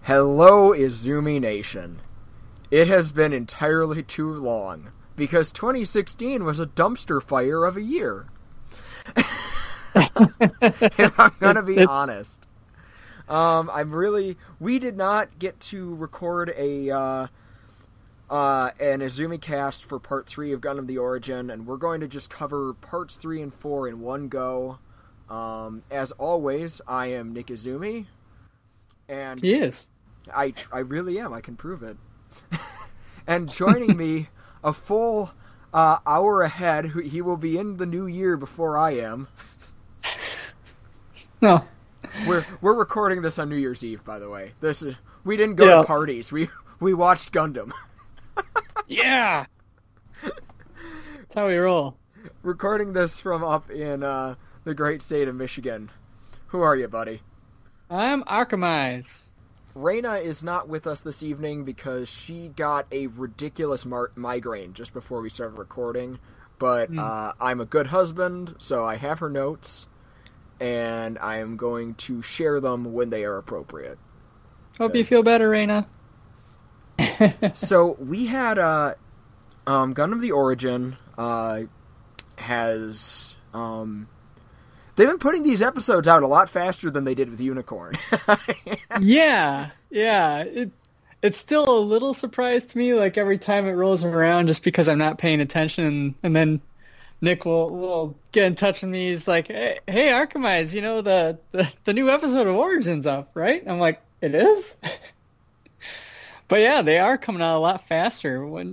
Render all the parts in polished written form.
Hello, Izumi Nation. It has been entirely too long, because 2016 was a dumpster fire of a year. If I'm gonna be honest. We did not get to record an Izumi-Cast for Part 3 of Gundam The Origin, and we're going to just cover Parts 3 and 4 in one go. As always, I am Nick Izumi. And he is. I really am. I can prove it. And joining me, a full hour ahead, he will be in the new year before I am. No. We're recording this on New Year's Eve, by the way. We didn't go to parties. We watched Gundam. Yeah. That's how we roll. Recording this from up in the great state of Michigan. Who are you, buddy? I'm Arcemise. Raina is not with us this evening because she got a ridiculous migraine just before we started recording. But I'm a good husband, so I have her notes, and I am going to share them when they are appropriate. Hope you feel better, Raina. So we had Gundam The Origin has they've been putting these episodes out a lot faster than they did with Unicorn. Yeah. It's still a little surprise to me, like every time it rolls around, just because I'm not paying attention, and then Nick will get in touch with me. He's like, "Hey, Arcemise, you know the new episode of Origin's up, right?" I'm like, "It is." But yeah, they are coming out a lot faster. What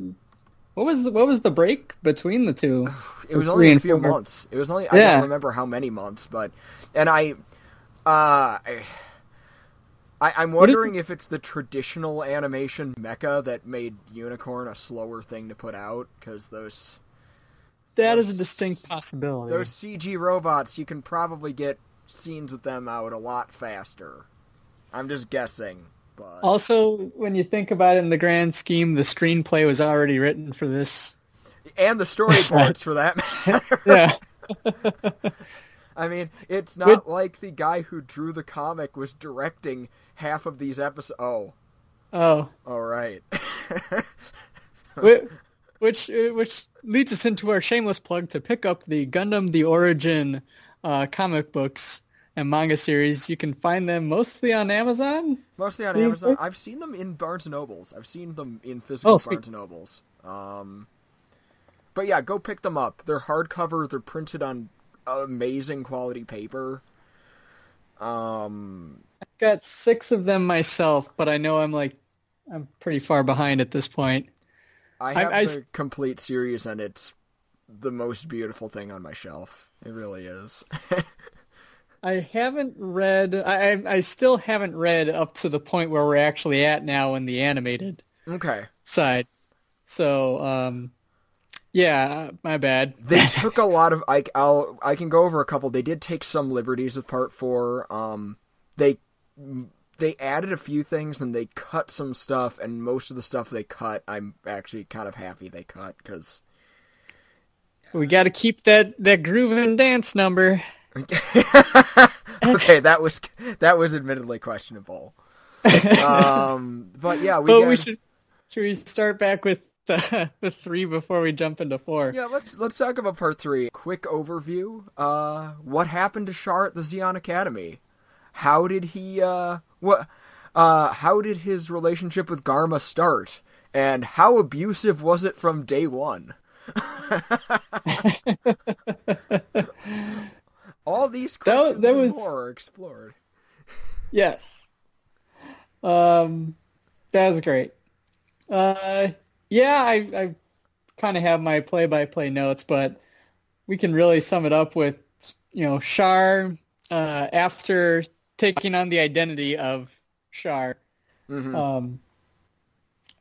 was the break between the two? It was only a few months. It was only I don't remember how many months, but I'm wondering if it's the traditional animation mecha that made Unicorn a slower thing to put out, because that is a distinct possibility. Those CG robots, you can probably get scenes of them out a lot faster. I'm just guessing. But also, when you think about it in the grand scheme, the screenplay was already written for this. And the storyboards, for that matter. Yeah. I mean, it's not like the guy who drew the comic was directing half of these episodes. Oh. All right. Which leads us into our shameless plug to pick up the Gundam The Origin comic books and manga series. You can find them mostly on Amazon. Mostly on Amazon. I've seen them in Barnes & Nobles. I've seen them in physical Barnes & Nobles. But yeah, go pick them up. They're hardcover. They're printed on amazing quality paper. I've got 6 of them myself, but I know I'm pretty far behind at this point. I have the complete series, and it's the most beautiful thing on my shelf. It really is. I haven't read. I still haven't read up to the point where we're actually at now in the animated side. So, yeah, my bad. They took a lot of. I can go over a couple. They did take some liberties with Part 4. They added a few things, and they cut some stuff. And most of the stuff they cut, I'm actually kind of happy they cut, because we got to keep that groove and dance number. Okay, that was admittedly questionable. But yeah, should we start back with the 3 before we jump into 4? Yeah, let's talk about Part 3. Quick overview. What happened to Char at the Zeon Academy? How did he how did his relationship with Garma start? And how abusive was it from day one? All these questions and more are explored. Yes. That was great. Yeah, I kind of have my play-by-play notes, but we can really sum it up with, Char, after taking on the identity of Char. Mm-hmm.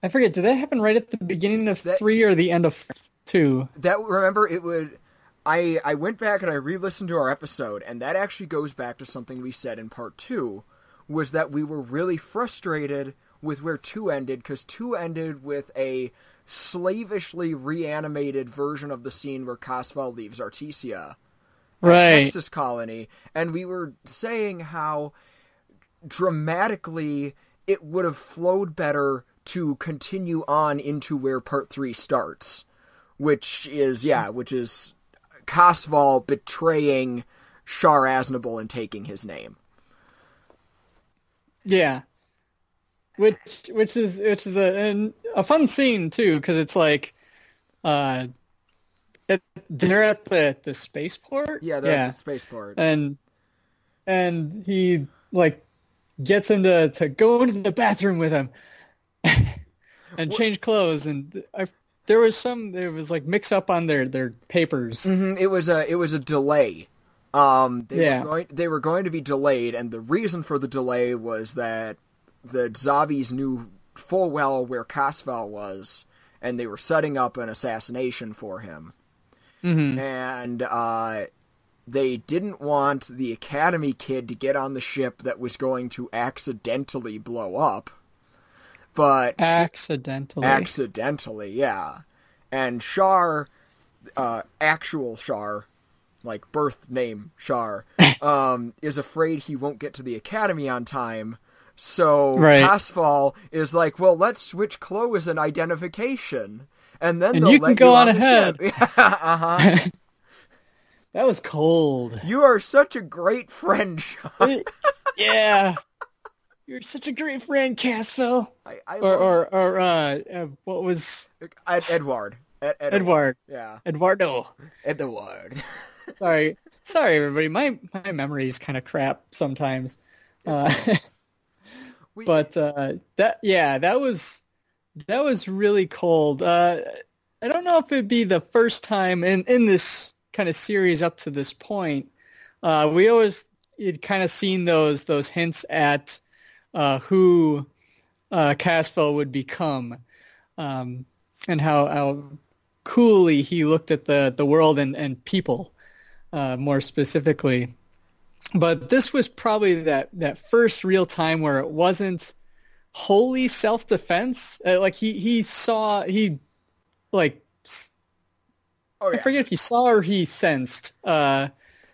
I forget, did that happen right at the beginning of 3 or the end of 2? Remember, it would... I went back and I re-listened to our episode, and that actually goes back to something we said in Part 2, was that we were really frustrated with where 2 ended, because 2 ended with a slavishly reanimated version of the scene where Casval leaves Artesia, Texas colony, and we were saying how dramatically it would have flowed better to continue on into where part 3 starts, which is Casval betraying Char Aznable and taking his name. Yeah. Which is a fun scene too, because it's like they're at the spaceport. Yeah, they're at the spaceport. And he like gets him to go into the bathroom with him and change clothes, and there was like mix up on their papers. Mm-hmm. It was a delay. They were going to be delayed, and the reason for the delay was that the Zavis knew full well where Casval was, and they were setting up an assassination for him. Mm-hmm. And they didn't want the Academy kid to get on the ship that was going to accidentally blow up. But accidentally, yeah. And Char, actual Char, like birth name Char, is afraid he won't get to the Academy on time. So Casval is like, well, let's switch clothes and identification, and then you can go on ahead. Uh-huh. That was cold. You are such a great friend, Sean. Yeah. You're such a great friend, Casval. What was Edward? Edward. Yeah. Eduardo. Edward. Sorry, everybody. My memory is kind of crap sometimes. That was really cold. I don't know if it'd be the first time in this kind of series up to this point. You'd kind of seen those hints at who Casval would become, and how coolly he looked at the world and people, more specifically. But this was probably that first real time where it wasn't wholly self-defense. I forget if he saw or he sensed.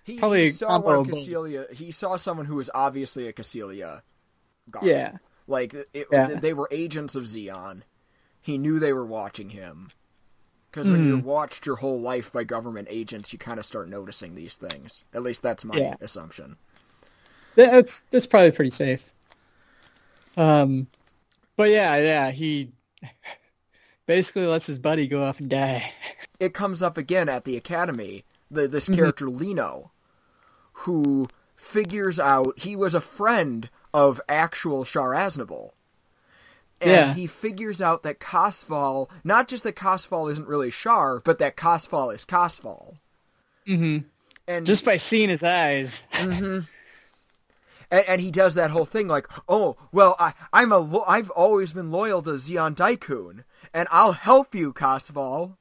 He saw someone who was obviously a Cassilia guard. Yeah. They were agents of Zeon. He knew they were watching him. Because when you're watched your whole life by government agents, you kind of start noticing these things. At least that's my assumption. That's probably pretty safe. But he basically lets his buddy go off and die. It comes up again at the Academy. This character, Lino, who figures out he was a friend of actual Char Aznable. And he figures out that Casval, not just that Casval isn't really Char, but that Casval is Casval. Mm-hmm. And just by seeing his eyes. Mm-hmm. And he does that whole thing like, oh, well, I've always been loyal to Zeon Daikun, and I'll help you, Casval.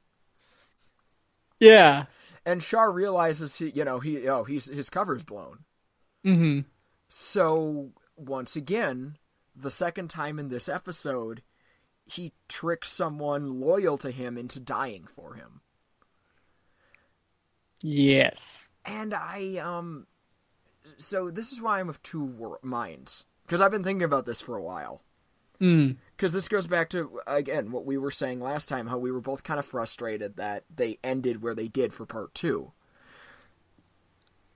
Yeah. And Char realizes his cover's blown. Mm-hmm. So once again, the second time in this episode, he tricks someone loyal to him into dying for him. Yes. And so this is why I'm of two minds. Because I've been thinking about this for a while. Because this goes back to, again, what we were saying last time, how we were both kind of frustrated that they ended where they did for part 2.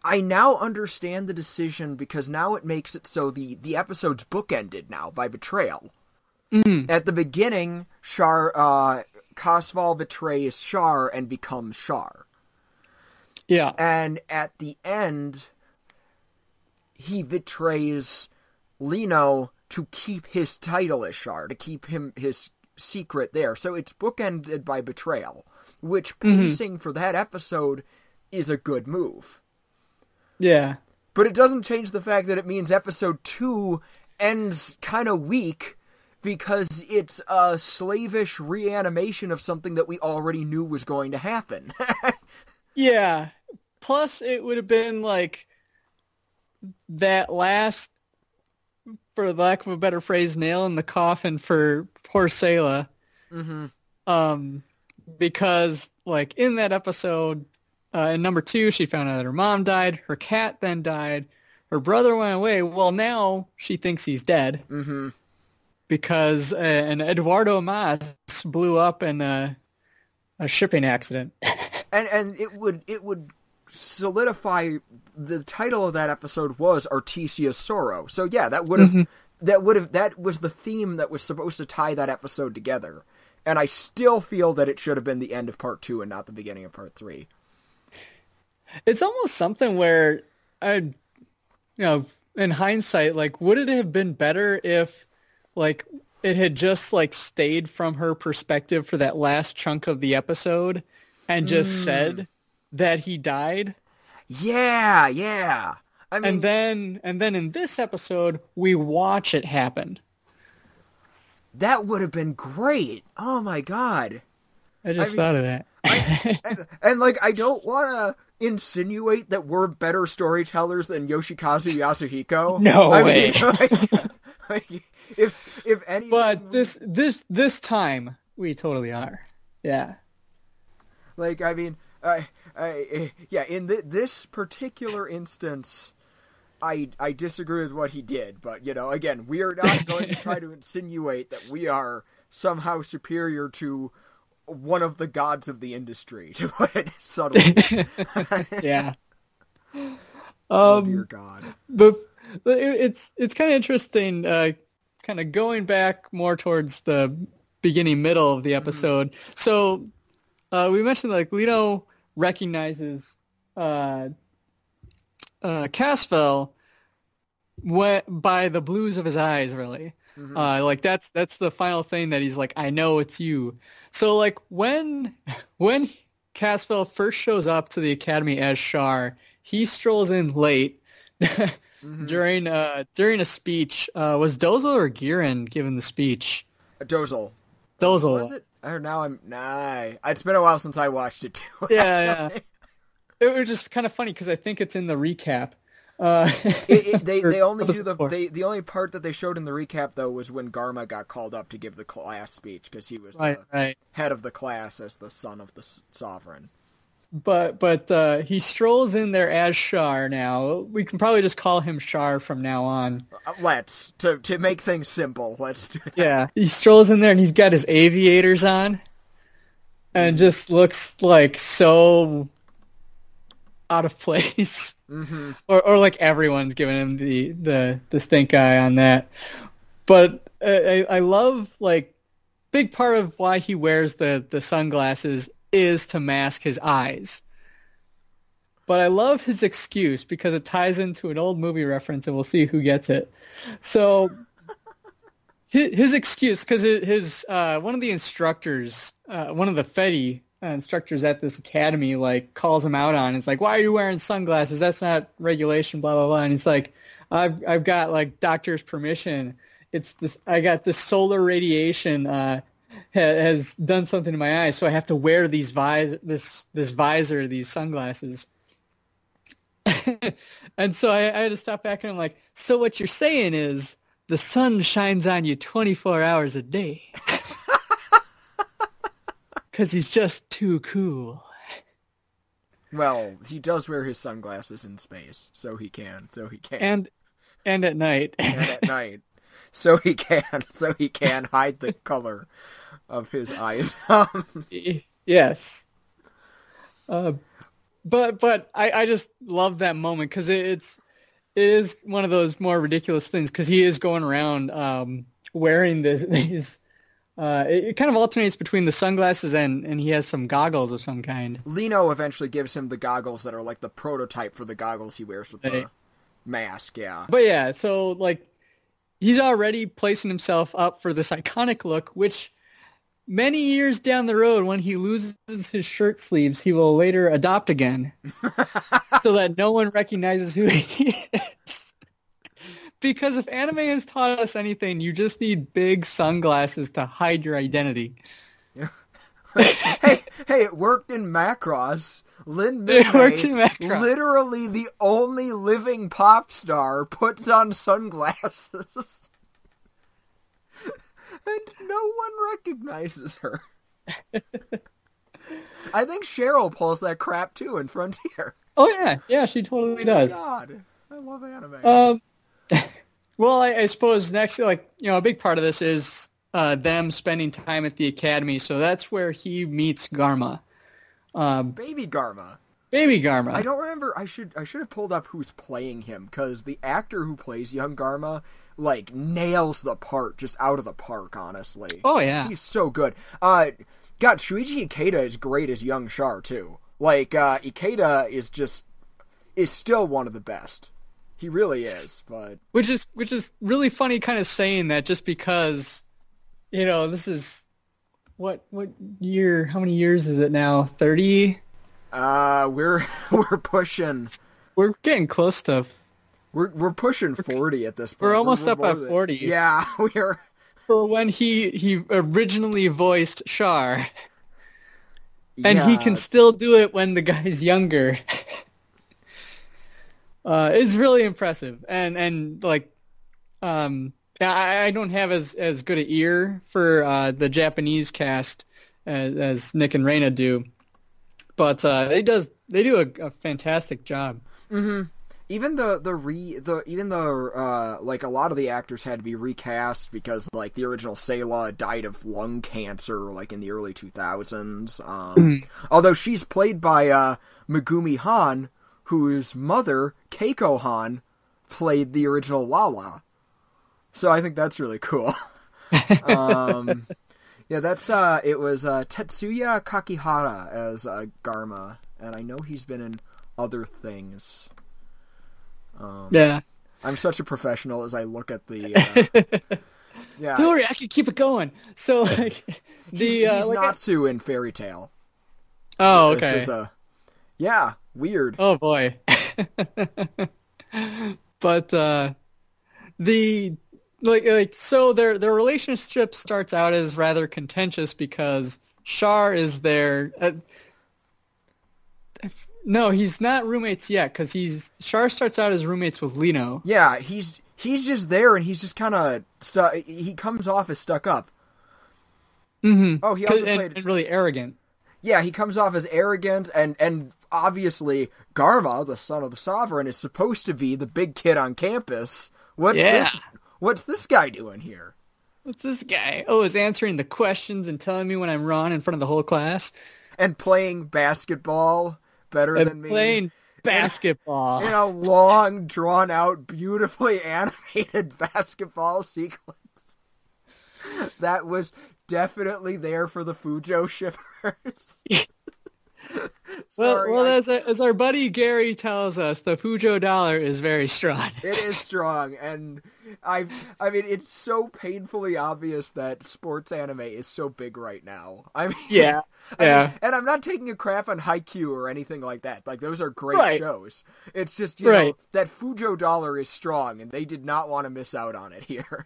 I now understand the decision because now it makes it so the episode's bookended now by betrayal. At the beginning, Casval betrays Char and becomes Char. Yeah. And at the end, he betrays Lino to keep his title as Char, to keep his secret there. So it's bookended by betrayal, which pacing for that episode is a good move. Yeah. But it doesn't change the fact that it means episode 2 ends kind of weak because it's a slavish reanimation of something that we already knew was going to happen. Yeah. Plus, it would have been like that last, for lack of a better phrase, nail in the coffin for poor Sayla. Because, like, in that episode, in number 2, she found out that her mom died, her cat then died, her brother went away. Well, now she thinks he's dead. because an Eduardo Mas blew up in a shipping accident. And it would solidify the title of that episode was Artesia's Sorrow. So yeah, that was the theme that was supposed to tie that episode together. And I still feel that it should have been the end of part 2 and not the beginning of part 3. It's almost something where in hindsight, like, would it have been better if, like, it had just, like, stayed from her perspective for that last chunk of the episode and just said that he died? Yeah. I mean, and then in this episode, we watch it happen. That would have been great. Oh my god. I thought of that. and like, I don't want to insinuate that we're better storytellers than Yoshikazu Yasuhiko. No way. If any, but this time we totally are. Yeah. Like, I mean, in this particular instance, I disagree with what he did, but again, we are not going to try to insinuate that we are somehow superior to one of the gods of the industry, to put it subtly. Yeah. Oh dear God. But it's kind of interesting, kind of going back more towards the beginning, middle of the episode. Mm-hmm. So we mentioned, like, Lino recognizes Casfell by the blues of his eyes, really. Mm-hmm. Like, that's the final thing that he's like, I know it's you. So, like, when Casfell first shows up to the academy as Char, he strolls in late mm-hmm. during a speech. Was Dozel or Giran giving the speech? Dozel. Was it? Or now it's been a while since I watched it too. Yeah. It was just kind of funny because I think it's in the recap. They only do the only part that they showed in the recap, though, was when Garma got called up to give the class speech because he was the head of the class as the son of the sovereign. But he strolls in there as Char now. We can probably just call him Char from now on. Let's to make things simple. Let's do that. Yeah, he strolls in there and he's got his aviators on, and just looks like so out of place. Mm-hmm. Or like everyone's giving him the stink eye on that. But I love, like, big part of why he wears the sunglasses is to mask his eyes. But I love his excuse because it ties into an old movie reference, and we'll see who gets it. So his excuse, because his one of the instructors, one of the Fedi instructors at this academy, like, calls him out on it. It's like, why are you wearing sunglasses? That's not regulation, blah blah blah. And he's like, I've got, like, doctor's permission. It's this. I got this solar radiation has done something to my eyes, so I have to wear this visor, these sunglasses. And so I had to stop back, and I'm like, so what you're saying is the sun shines on you 24 hours a day. Because he's just too cool. Well, he does wear his sunglasses in space, so he can. And at night. And at night. So he can hide the color of his eyes. Yes. But I just love that moment because it is one of those more ridiculous things because he is going around wearing these. It kind of alternates between the sunglasses and he has some goggles of some kind. Lino eventually gives him the goggles that are like the prototype for the goggles he wears with the mask, yeah. But yeah, so, like, he's already placing himself up for this iconic look, which many years down the road, when he loses his shirt sleeves, he will later adopt again so that no one recognizes who he is. Because if anime has taught us anything, you just need big sunglasses to hide your identity. Yeah. hey, it worked in Macross. Lin Minmay, literally the only living pop star, puts on sunglasses. And no one recognizes her. I think Cheryl pulls that crap too in Frontier. Oh yeah, she totally does. God, I love anime. Well, I suppose next, like, a big part of this is them spending time at the academy. So that's where he meets Garma. Baby Garma. Baby Garma. I don't remember. I should have pulled up who's playing him, because the actor who plays young Garma, like, nails the part just out of the park, honestly. Oh, yeah. He's so good. God, Shuichi Ikeda is great as young Char, too. Like, Ikeda is still one of the best. He really is, but... Which is really funny kind of saying that, just because, this is... What year? How many years is it now? 30? We're pushing... We're getting close to... We're pushing 40 at this point. We're almost up at 40. Yeah, we are... For when he originally voiced Char. And he can still do it when the guy's younger. It's really impressive. And like, I don't have as good an ear for the Japanese cast as Nick and Reina do, but they do a fantastic job. Mm-hmm. Even like a lot of the actors had to be recast because like the original Sayla died of lung cancer like in the early 2000s. Although she's played by Megumi Han, whose mother Keiko Han played the original Lala. So I think that's really cool. Yeah, that's it was Tetsuya Kakihara as Garma, and I know he's been in other things. Yeah, I'm such a professional as I look at the. Yeah, don't worry, I can keep it going. So like he's Natsu in Fairy Tail. Oh, okay. Yeah, weird. Oh boy. But so their relationship starts out as rather contentious because Char is there. No, he's not roommates yet because Char starts out as roommates with Lino. Yeah, he's just there and he's just kind of he comes off as stuck up. Mm-hmm. Oh, he also played and really arrogant. Yeah, he comes off as arrogant and obviously Garma, the son of the Sovereign, is supposed to be the big kid on campus. What's this guy doing here? What's this guy? Oh, is answering the questions and telling me when I'm wrong in front of the whole class. And playing basketball better than me. Playing basketball. In a long, drawn-out, beautifully animated basketball sequence. That was definitely there for the Fujo shippers. Well, as our buddy Gary tells us, the Fujo dollar is very strong. It is strong, and I mean, it's so painfully obvious that sports anime is so big right now. I mean, yeah. And I'm not taking a crap on Haikyuu or anything like that. Like, those are great shows. It's just, you know, that Fujo dollar is strong, and they did not want to miss out on it here.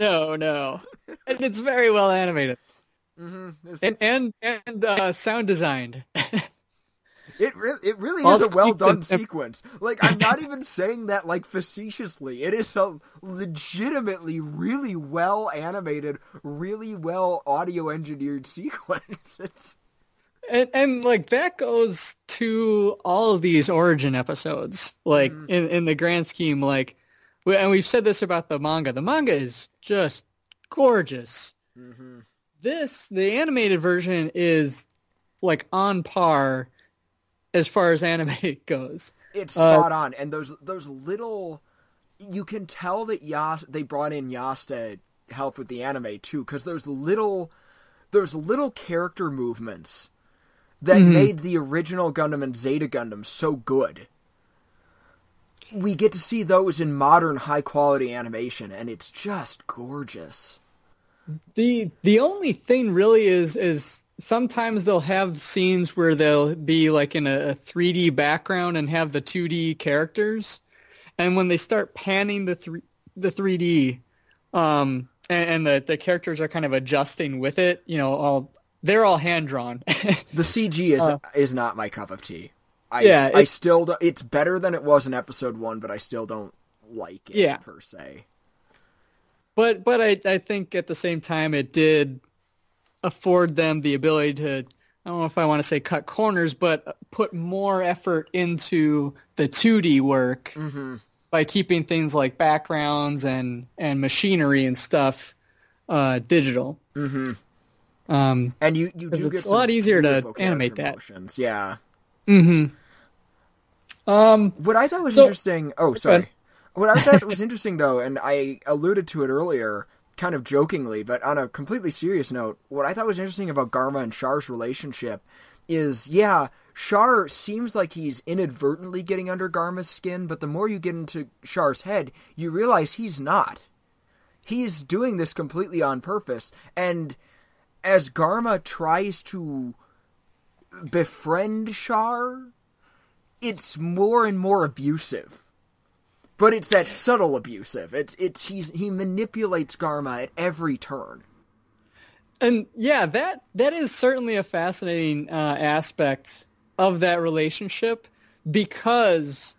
No. And it's very well animated. Mm-hmm. And sound designed. It really is a well done sequence. Like, I'm not even saying that like facetiously. It is a legitimately really well animated, really well audio engineered sequence. And like that goes to all of these Origin episodes. Like in the grand scheme, like, and we've said this about the manga. The manga is just gorgeous. Mm-hmm. The animated version is like on par as far as anime goes. It's spot on, and those little, you can tell that they brought in Yas to help with the anime too, because those little character movements that made the original Gundam and Zeta Gundam so good. We get to see those in modern high quality animation, and it's just gorgeous. The only thing really is sometimes they'll have scenes where they'll be like in a 3D background and have the 2D characters, and when they start panning the 3D, and the characters are kind of adjusting with it, they're all hand drawn. The CG is not my cup of tea. I still don't, it's better than it was in episode 1, but I still don't like it per se. But I think at the same time it did afford them the ability to, I don't know if I want to say cut corners, but put more effort into the 2D work. Mm-hmm. by keeping things like backgrounds and machinery and stuff digital. Mm-hmm. And you do get it's a lot easier to animate motions. Yeah. Mm-hmm. What I thought was interesting... Oh, sorry. What I thought was interesting, though, and I alluded to it earlier, kind of jokingly, but on a completely serious note, what I thought was interesting about Garma and Char's relationship is, yeah, Char seems like he's inadvertently getting under Garma's skin, but the more you get into Char's head, you realize he's not. He's doing this completely on purpose, and as Garma tries to befriend Char, it's more and more abusive. But it's that subtle abusive. He manipulates Garma at every turn. And yeah, that is certainly a fascinating aspect of that relationship, because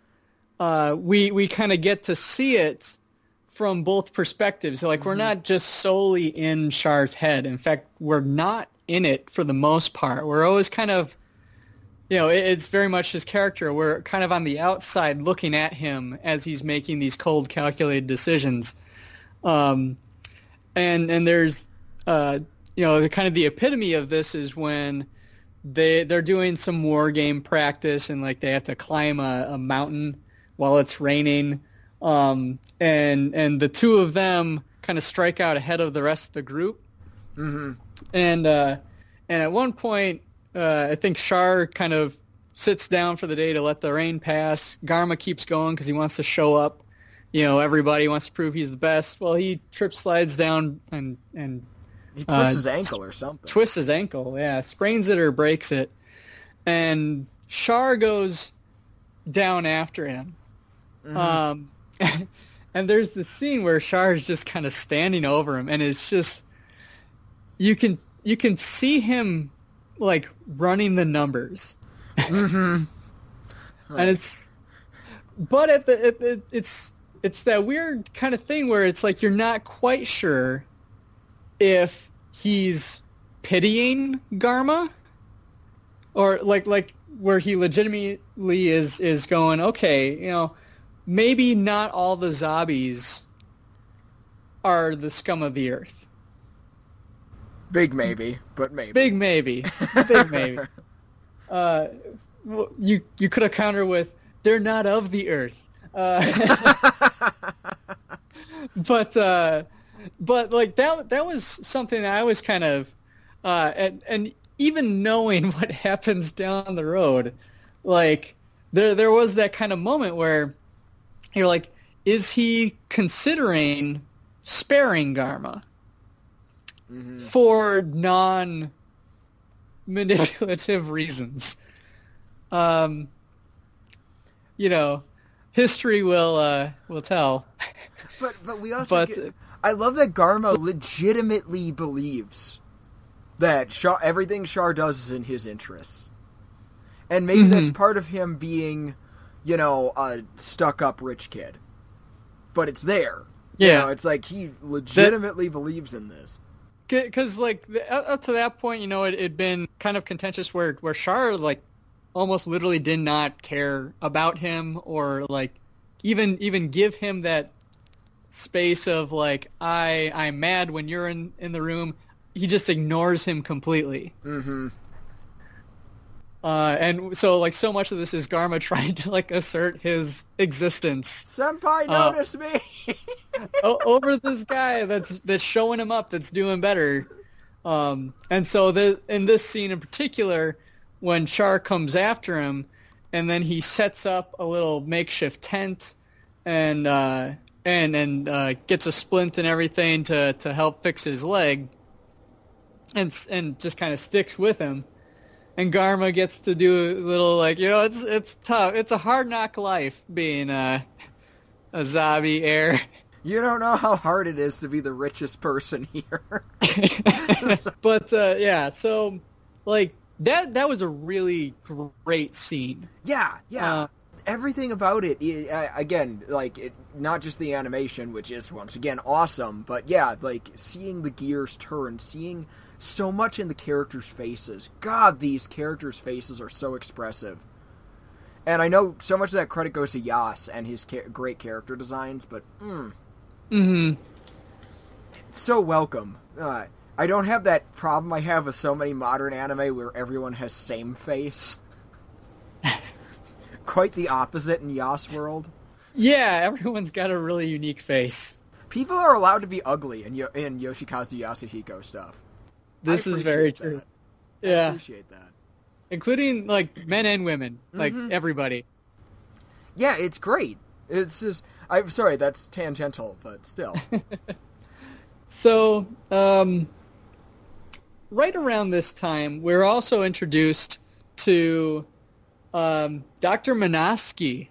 we kind of get to see it from both perspectives. Like, we're not just solely in Char's head. In fact, we're not in it for the most part. We're always kind of, it's very much his character. We're kind of on the outside looking at him as he's making these cold, calculated decisions. And there's, the kind of the epitome of this is when they're doing some war game practice, and like they have to climb a mountain while it's raining. And the two of them kind of strike out ahead of the rest of the group. Mm-hmm. And at one point, I think Char kind of sits down for the day to let the rain pass. Garma keeps going because he wants to show up. Everybody wants to prove he's the best. Well, he slides down and he twists his ankle or something. Twists his ankle, yeah. Sprains it or breaks it. And Char goes down after him. Mm-hmm. And there's this scene where Char is just kind of standing over him, and it's just, you can see him like running the numbers. Mm-hmm. And it's that weird kind of thing where it's like you're not quite sure if he's pitying Garma, or like where he legitimately is going, okay, maybe not all the zombies are the scum of the earth. Big maybe, but maybe. Big maybe. Big maybe. You could have countered with, they're not of the earth. But like that was something that I was kind of, and even knowing what happens down the road, like there was that kind of moment where you're like, is he considering sparing Garma for non-manipulative reasons? History will tell. But we also I love that Garma legitimately believes that everything Char does is in his interests. And maybe that's part of him being, a stuck-up rich kid. But it's there. Yeah. It's like he legitimately believes in this. Because, like, up to that point, it'd been kind of contentious where Char, like, almost literally did not care about him, or, like, even give him that space of, like, I'm mad when you're in the room. He just ignores him completely. Mm-hmm. And so, like, so much of this is Garma trying to, like, assert his existence. Senpai, notice me! Over this guy that's showing him up, that's doing better. And so in this scene in particular, when Char comes after him, and then he sets up a little makeshift tent, and gets a splint and everything to help fix his leg, and just kind of sticks with him. And Garma gets to do a little, like, it's tough. It's a hard knock life being a zombie heir. You don't know how hard it is to be the richest person here. But yeah, so like that was a really great scene. Yeah. Everything about it, again, like, not just the animation, which is, once again, awesome, but yeah, like, seeing the gears turn, seeing so much in the characters' faces. God, these characters' faces are so expressive. And I know so much of that credit goes to Yas and his great character designs, but so welcome. I don't have that problem I have with so many modern anime where everyone has same face. Quite the opposite in Yas world. Yeah, everyone's got a really unique face. People are allowed to be ugly in Yoshikazu Yasuhiko stuff. This is very true. Yeah. I appreciate that. Including, like, men and women. Like, everybody. Yeah, it's great. It's just... I'm sorry, that's tangential, but still. So, right around this time, we're also introduced to Dr. Manaski,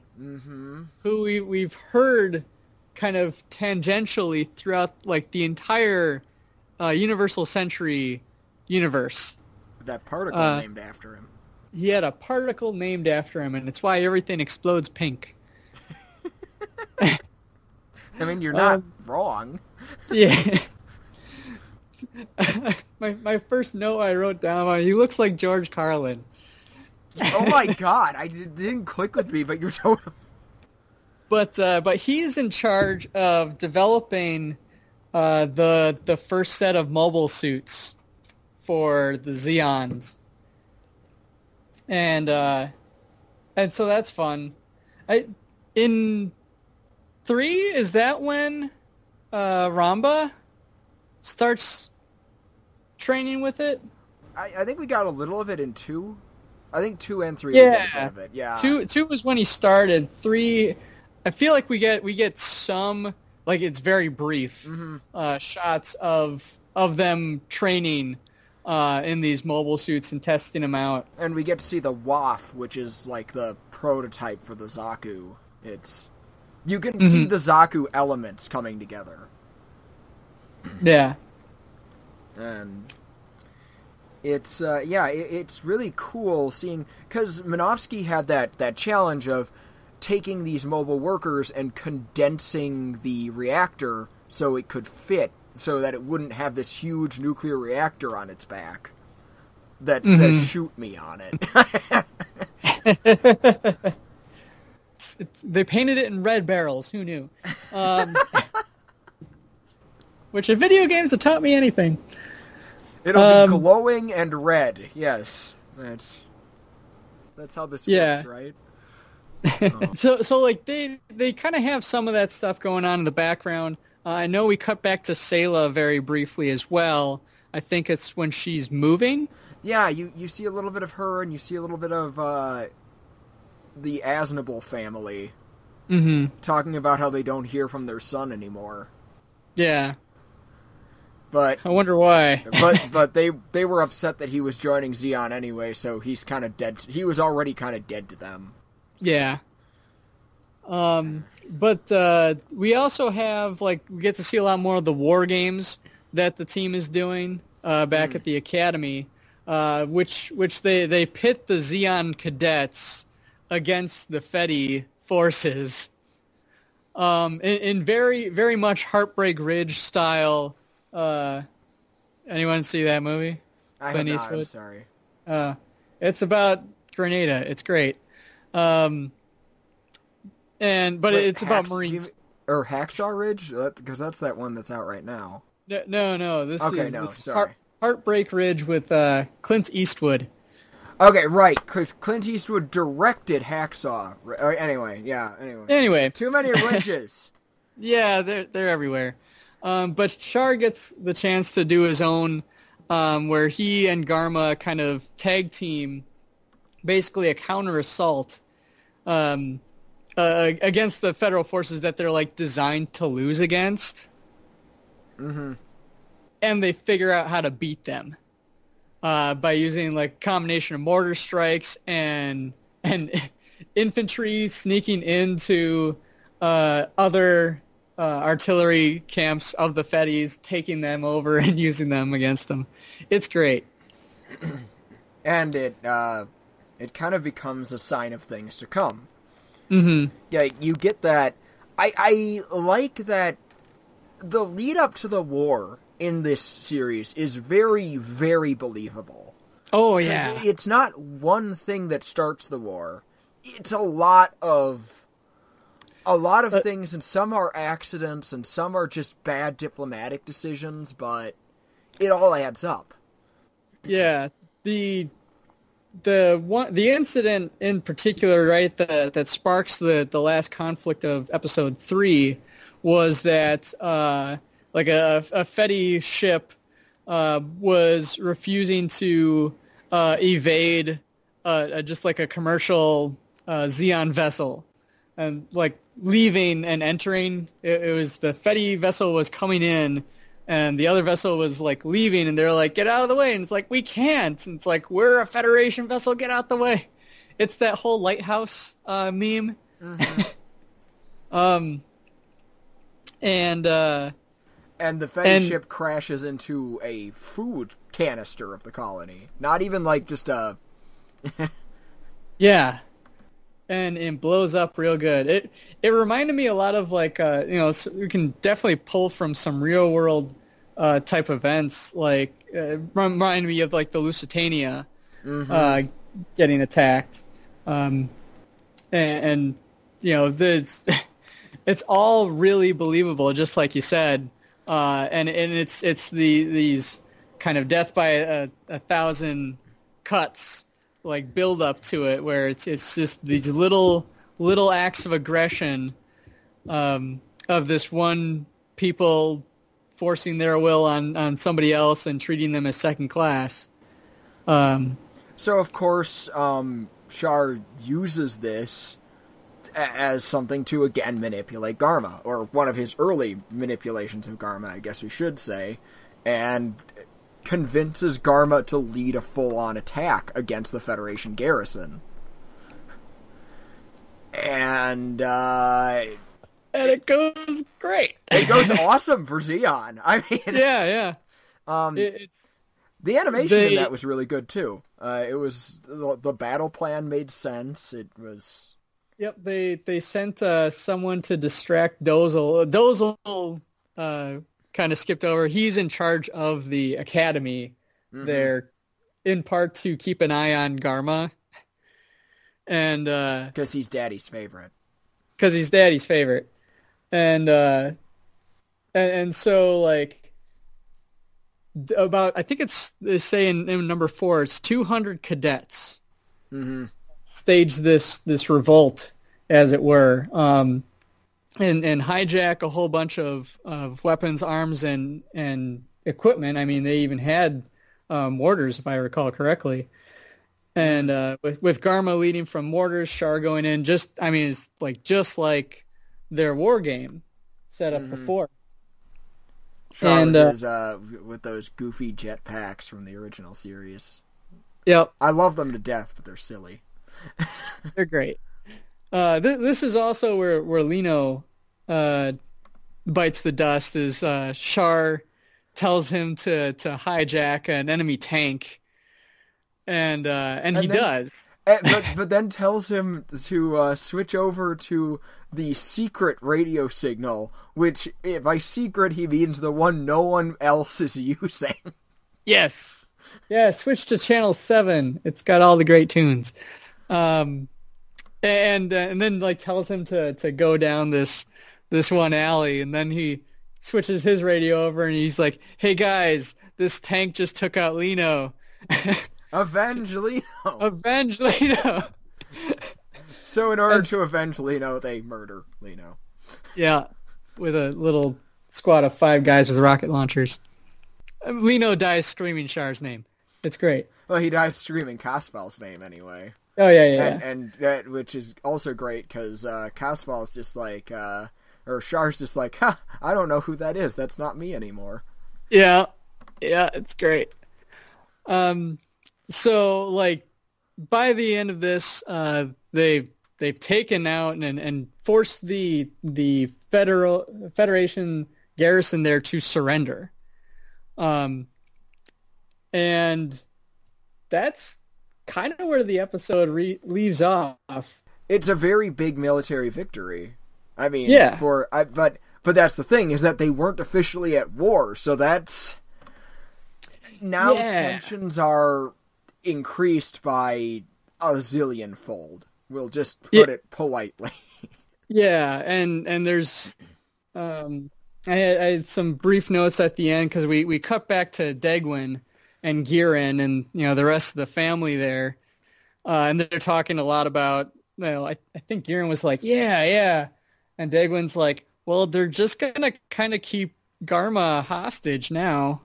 who we've heard kind of tangentially throughout, like, the entire Universal Century universe. That particle named after him. He had a particle named after him, and it's why everything explodes pink. I mean, you're not wrong. Yeah. my first note I wrote down, he looks like George Carlin. Oh my god, it didn't click with me, but you're totally... But he's in charge of developing the first set of mobile suits for the Zeons. And so that's fun. In 3, is that when Ramba starts training with it? I think we got a little of it in 2. I think 2 and 3 yeah. we got a bit of it. Yeah. 2 was when he started. 3, I feel like we get some, like, it's very brief shots of them training in these mobile suits and testing them out. And we get to see the WAF, which is like the prototype for the Zaku. You can see the Zaku elements coming together. Yeah. And it's it's really cool seeing, because Minovsky had that challenge of taking these mobile workers and condensing the reactor so it could fit, so that it wouldn't have this huge nuclear reactor on its back that says "shoot me" on it. They painted it in red barrels. Who knew? Which, if video games have taught me anything, it'll be glowing and red. Yes, that's how this works, right? So like they kind of have some of that stuff going on in the background. I know we cut back to Sayla very briefly as well. I think it's when she's moving. Yeah, you see a little bit of her, and you see a little bit of the Aznable family talking about how they don't hear from their son anymore. Yeah. But I wonder why. but they were upset that he was joining Zeon anyway, so he's kind of dead. He was already kind of dead to them. So. Yeah. But we also have, like, we get to see a lot more of the war games that the team is doing back at the academy, which they pit the Zeon cadets against the Fetty forces in very, very much Heartbreak Ridge style. Anyone see that movie? I have not, I'm sorry. It's about Grenada. It's great. It's about Marines. Or Hacksaw Ridge? Because that's that one that's out right now. No. This is sorry. Heartbreak Ridge with Clint Eastwood. Okay, right, because Clint Eastwood directed Hacksaw. Anyway. Too many ridges. Yeah, they're everywhere. But Char gets the chance to do his own, where he and Garma kind of tag team, basically a counter assault, against the federal forces that they're, like, designed to lose against. Mm-hmm. And they figure out how to beat them by using, like, a combination of mortar strikes and infantry sneaking into other artillery camps of the Fetties, taking them over and using them against them. It's great. And it kind of becomes a sign of things to come. Mm-hmm. Yeah, you get that. I like that the lead up to the war in this series is very, very believable. Oh, yeah. It's not one thing that starts the war. it's a lot of things, and some are accidents, and some are just bad diplomatic decisions, but it all adds up. Yeah, the incident in particular, right, that sparks the last conflict of episode 3 was that like a Fetty ship was refusing to evade just like a commercial Xeon vessel, and like leaving and entering. It was the Fetty vessel was coming in, and the other vessel was like leaving, and they're like, "Get out of the way!" And it's like, "We can't." And it's like, "We're a Federation vessel. Get out the way." It's that whole lighthouse meme. Mm-hmm. And the Fetty ship crashes into a food canister of the colony. Not even like just a... Yeah. And it blows up real good. It reminded me a lot of like, we can definitely pull from some real world type events. Like, remind me of like the Lusitania getting attacked. And you know, it's all really believable, just like you said. And it's these kind of death by a thousand cuts, like build up to it, where it's just these little acts of aggression of this one people forcing their will on somebody else and treating them as second class. So of course, Char uses this as something to again manipulate Garma, or one of his early manipulations of Garma, I guess we should say, and convinces Garma to lead a full-on attack against the Federation garrison. And it goes great. It goes awesome for Zeon. I mean, yeah. The animation in that was really good too. It was the battle plan made sense. It was. Yep, they sent someone to distract Dozel. Dozel kind of skipped over. He's in charge of the academy there, in part to keep an eye on Garma. And because he's Daddy's favorite. And so like about, I think they say in number 4, it's 200 cadets stage this revolt, as it were, and hijack a whole bunch of weapons, arms, and equipment. I mean, they even had mortars, if I recall correctly. And with Garma leading from mortars, Char going in, just like their war game set up before. Char with those goofy jetpacks from the original series. Yep. I love them to death, but they're silly. They're great. This is also where Lino bites the dust, is Char tells him to hijack an enemy tank, and he does. But then tells him to switch over to the secret radio signal, which by secret he means the one no one else is using. Yes. Yeah, switch to channel 7. It's got all the great tunes. And then like tells him to go down this one alley, and then he switches his radio over and he's like, "Hey guys, this tank just took out Lino." Avenge Lino. Avenge Lino. So in order to avenge Lino, they murder Lino. Yeah, with a little squad of 5 guys with rocket launchers. Lino dies screaming Char's name. It's great. Well, he dies screaming Casval's name anyway. Oh, yeah. And that, which is also great, because Casval's just like, or Char's just like, I don't know who that is. That's not me anymore. Yeah, it's great. So, like, by the end of this, they've taken out and forced the Federation garrison there to surrender. And that's kind of where the episode leaves off. It's a very big military victory. I mean, yeah. But that's the thing, is that they weren't officially at war, so that's... Now tensions are increased by a zillion-fold. We'll just put it politely. Yeah, and there's I had some brief notes at the end because we cut back to Degwin and Giran and the rest of the family there, and they're talking a lot about. I think Giran was like, yeah, and Degwin's like, well, they're just gonna kind of keep Garma hostage now,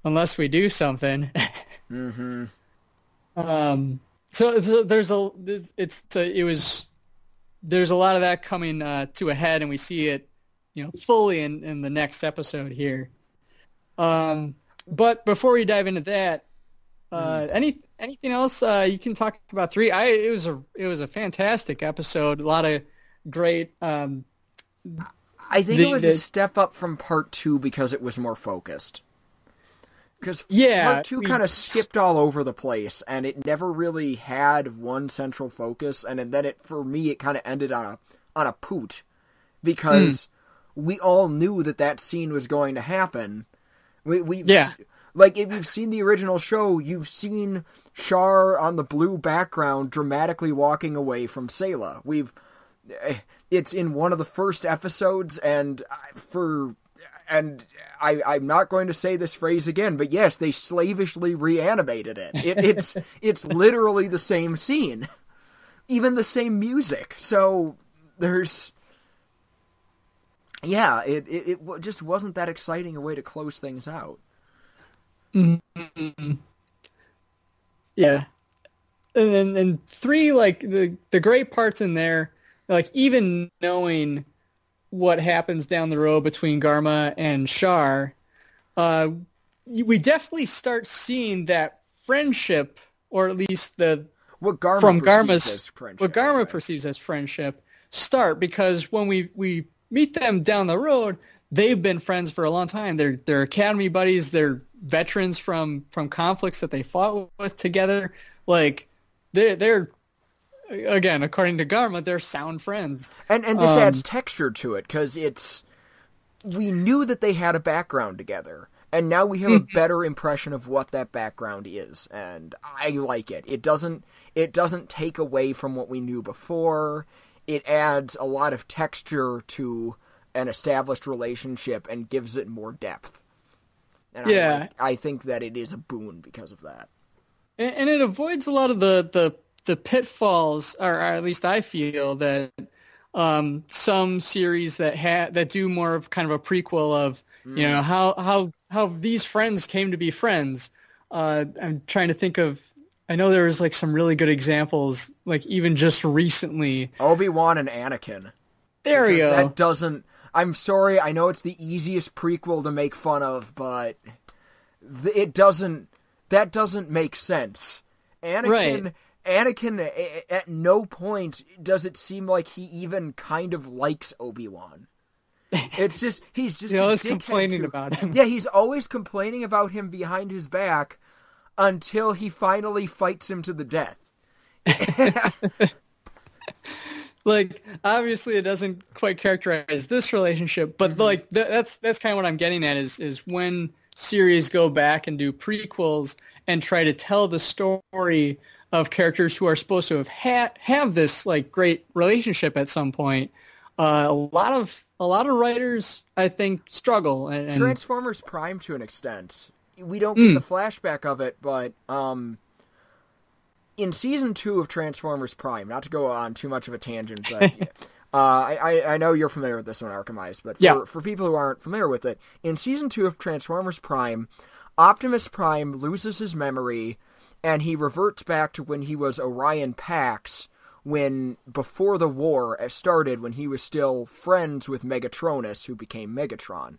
unless we do something. Mm-hmm. So there's a lot of that coming to a head, and we see it, fully in the next episode here. But before we dive into that, anything else you can talk about 3? It was a fantastic episode. A lot of great. I think it was a step up from part 2 because it was more focused. Because part 2 kind of skipped all over the place, and it never really had one central focus. And then for me, it kind of ended on a poot, because we all knew that scene was going to happen. Like, if you've seen the original show, you've seen Char on the blue background dramatically walking away from Sayla. It's in one of the first episodes, and I'm not going to say this phrase again, but yes, they slavishly reanimated it. It's literally the same scene, even the same music. So there's, it just wasn't that exciting a way to close things out. Mm-hmm. Yeah, and then 3, like the great parts in there, like even knowing what happens down the road between Garma and Char, we definitely start seeing that friendship, or at least what Garma perceives as friendship, start, because when we meet them down the road, they've been friends for a long time. They're academy buddies. They're veterans from conflicts that they fought with together. Like they're again, according to Garma, they're sound friends. And this adds texture to it, because we knew that they had a background together, and now we have a better impression of what that background is, and I like it. It doesn't take away from what we knew before. It adds a lot of texture to an established relationship and gives it more depth. And I think that it is a boon because of that. And it avoids a lot of the pitfalls, or at least I feel that some series that do more of kind of a prequel of how these friends came to be friends. I'm trying to think of. I know there was like some really good examples, like even just recently. Obi-Wan and Anakin. There we go. That doesn't. I'm sorry. I know it's the easiest prequel to make fun of, but it doesn't. That doesn't make sense. Anakin, at no point does it seem like he even kind of likes Obi-Wan. It's just, he's just always complaining about him. Yeah, he's always complaining about him behind his back until he finally fights him to the death. Like, obviously it doesn't quite characterize this relationship, but like that's kind of what I'm getting at is when series go back and do prequels and try to tell the story of characters who are supposed to have this like great relationship at some point. A lot of writers, I think, struggle. And Transformers Prime, to an extent, we don't get the flashback of it, but in season 2 of Transformers Prime, not to go on too much of a tangent, but I know you're familiar with this one, Arcemise, but for people who aren't familiar with it, in season 2 of Transformers Prime, Optimus Prime loses his memory, and he reverts back to when he was Orion Pax, before the war started, when he was still friends with Megatronus, who became Megatron.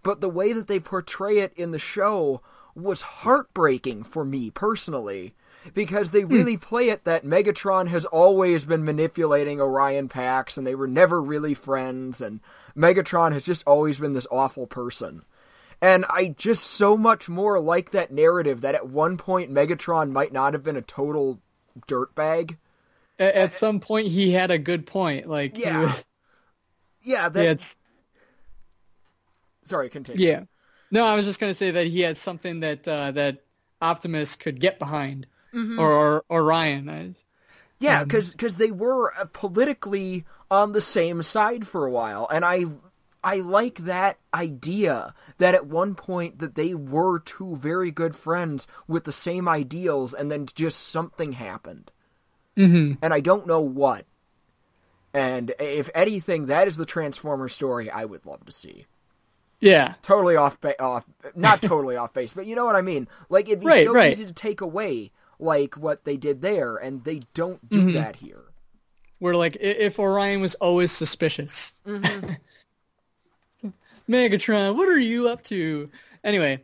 But the way that they portray it in the show was heartbreaking for me, personally, because they really play it that Megatron has always been manipulating Orion Pax, and they were never really friends, and Megatron has just always been this awful person. And I just so much more like that narrative that at one point Megatron might not have been a total dirtbag. At some point he had a good point. Like, Sorry, continue. Yeah. No, I was just going to say that he had something that Optimus could get behind, or Orion. Yeah, because they were politically on the same side for a while, and I like that idea that at one point that they were two very good friends with the same ideals, and then just something happened. Mm-hmm. And I don't know what. And if anything, that is the Transformers story I would love to see. Yeah. Totally not totally off base, but you know what I mean. Like, it'd be so easy to take away, like, what they did there, and they don't do that here. Where, like, if Orion was always suspicious. Mm-hmm. Megatron, what are you up to? Anyway,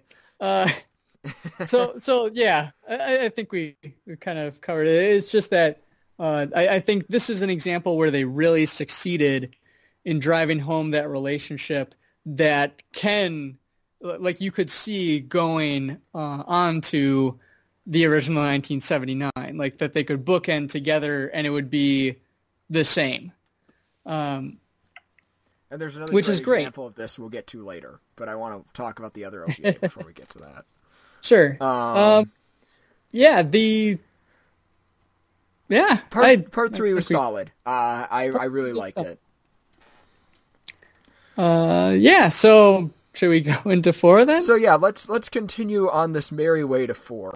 so yeah, I think we kind of covered it. It's just that I think this is an example where they really succeeded in driving home that relationship that can, like, you could see going on to the original 1979, like that they could bookend together and it would be the same. And there's another which is great example of this we'll get to later, but I want to talk about the other OVA before we get to that. Sure. Part 3 was solid. I really liked it. So should we go into 4 then? So yeah, let's continue on this merry way to 4.